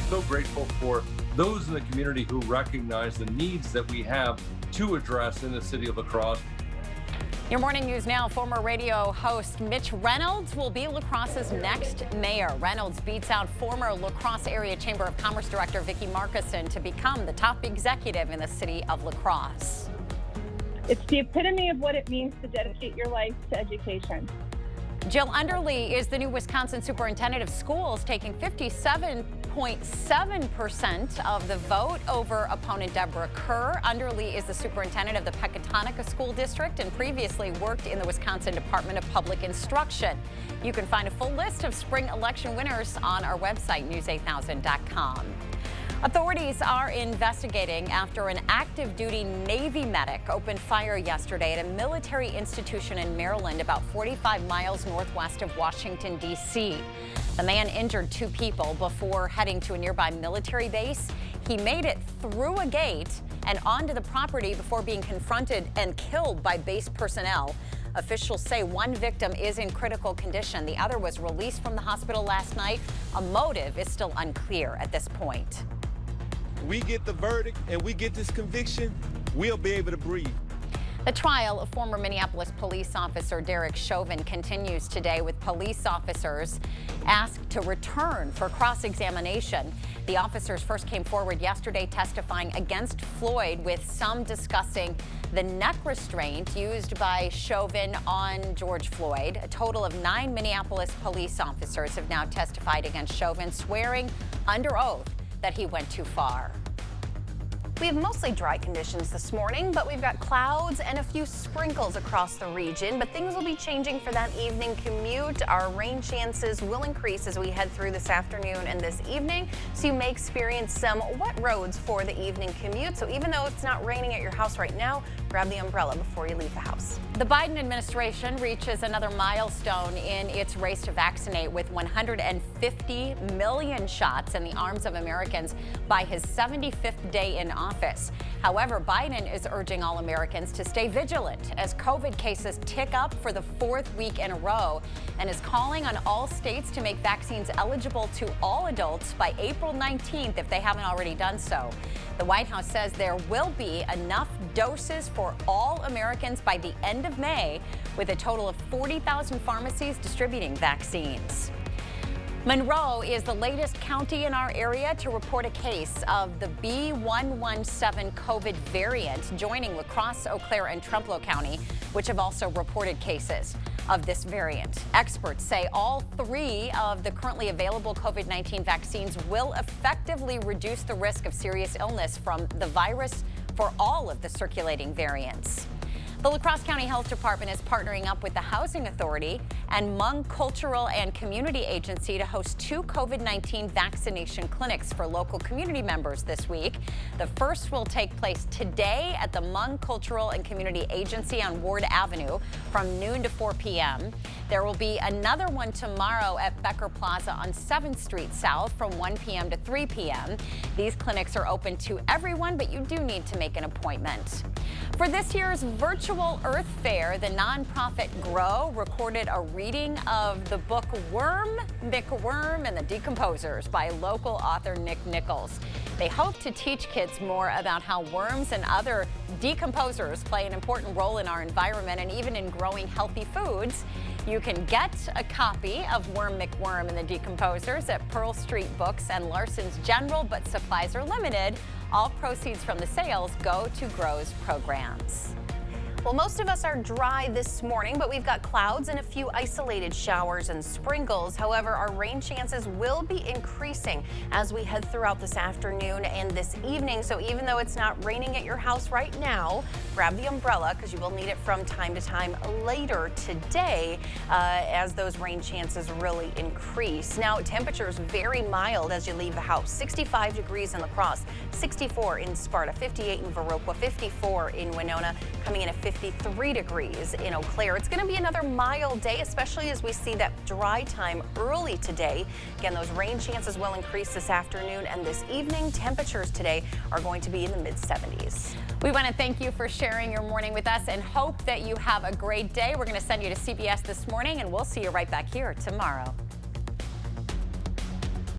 so grateful for those in the community who recognize the needs that we have to address in the city of La Crosse. Your morning news now. Former radio host Mitch Reynolds will be La Crosse's next mayor. Reynolds beats out former La Crosse Area Chamber of Commerce Director Vicki Markison to become the top executive in the city of La Crosse. It's the epitome of what it means to dedicate your life to education. Jill Underly is the new Wisconsin superintendent of schools, taking 57.7% of the vote over opponent Deborah Kerr. Underly is the superintendent of the Pecatonica School District and previously worked in the Wisconsin Department of Public Instruction. You can find a full list of spring election winners on our website, news8000.com. Authorities are investigating after an active duty Navy medic opened fire yesterday at a military institution in Maryland, about 45 miles northwest of Washington, D.C. The man injured 2 people before heading to a nearby military base. He made it through a gate and onto the property before being confronted and killed by base personnel. Officials say one victim is in critical condition. The other was released from the hospital last night. A motive is still unclear at this point. We get the verdict and we get this conviction, we'll be able to breathe. The trial of former Minneapolis police officer Derek Chauvin continues today, with police officers asked to return for cross-examination. The officers first came forward yesterday testifying against Floyd, with some discussing the neck restraint used by Chauvin on George Floyd. A total of 9 Minneapolis police officers have now testified against Chauvin, swearing under oath that he went too far. We have mostly dry conditions this morning, but we've got clouds and a few sprinkles across the region. But things will be changing for that evening commute. Our rain chances will increase as we head through this afternoon and this evening. So you may experience some wet roads for the evening commute. So even though it's not raining at your house right now, grab the umbrella before you leave the house. The Biden administration reaches another milestone in its race to vaccinate, with 150 million shots in the arms of Americans by his 75th day in office. However, Biden is urging all Americans to stay vigilant as COVID cases tick up for the 4th week in a row, and is calling on all states to make vaccines eligible to all adults by April 19th if they haven't already done so. The White House says there will be enough doses for all Americans by the end of May, with a total of 40,000 pharmacies distributing vaccines. Monroe is the latest county in our area to report a case of the B117 COVID variant, joining La Crosse, Eau Claire, and Trempealeau County, which have also reported cases of this variant. Experts say all 3 of the currently available COVID-19 vaccines will effectively reduce the risk of serious illness from the virus for all of the circulating variants. The La Crosse County Health Department is partnering up with the Housing Authority and Hmong Cultural and Community Agency to host 2 COVID-19 vaccination clinics for local community members this week. The first will take place today at the Hmong Cultural and Community Agency on Ward Avenue from noon to 4 p.m. There will be another one tomorrow at Becker Plaza on 7th Street South from 1 p.m. to 3 p.m. These clinics are open to everyone, but you do need to make an appointment. For this year's virtual Earth Fair, the nonprofit GROW recorded a reading of the book Worm, Mick Worm and the Decomposers by local author Nick Nichols. They hope to teach kids more about how worms and other decomposers play an important role in our environment and even in growing healthy foods. You can get a copy of Worm, Mick Worm and the Decomposers at Pearl Street Books and Larson's General, but supplies are limited. All proceeds from the sales go to GROW's programs. Well, most of us are dry this morning, but we've got clouds and a few isolated showers and sprinkles. However, our rain chances will be increasing as we head throughout this afternoon and this evening. So even though it's not raining at your house right now, grab the umbrella because you will need it from time to time later today as those rain chances really increase. Now, temperatures very mild as you leave the house. 65 degrees in La Crosse, 64 in Sparta, 58 in Viroqua, 54 in Winona, coming in at 53 degrees in Eau Claire. It's going to be another mild day, especially as we see that dry time early today. Again, those rain chances will increase this afternoon and this evening. Temperatures today are going to be in the mid-70s. We want to thank you for sharing your morning with us and hope that you have a great day. We're going to send you to CBS This Morning, and we'll see you right back here tomorrow.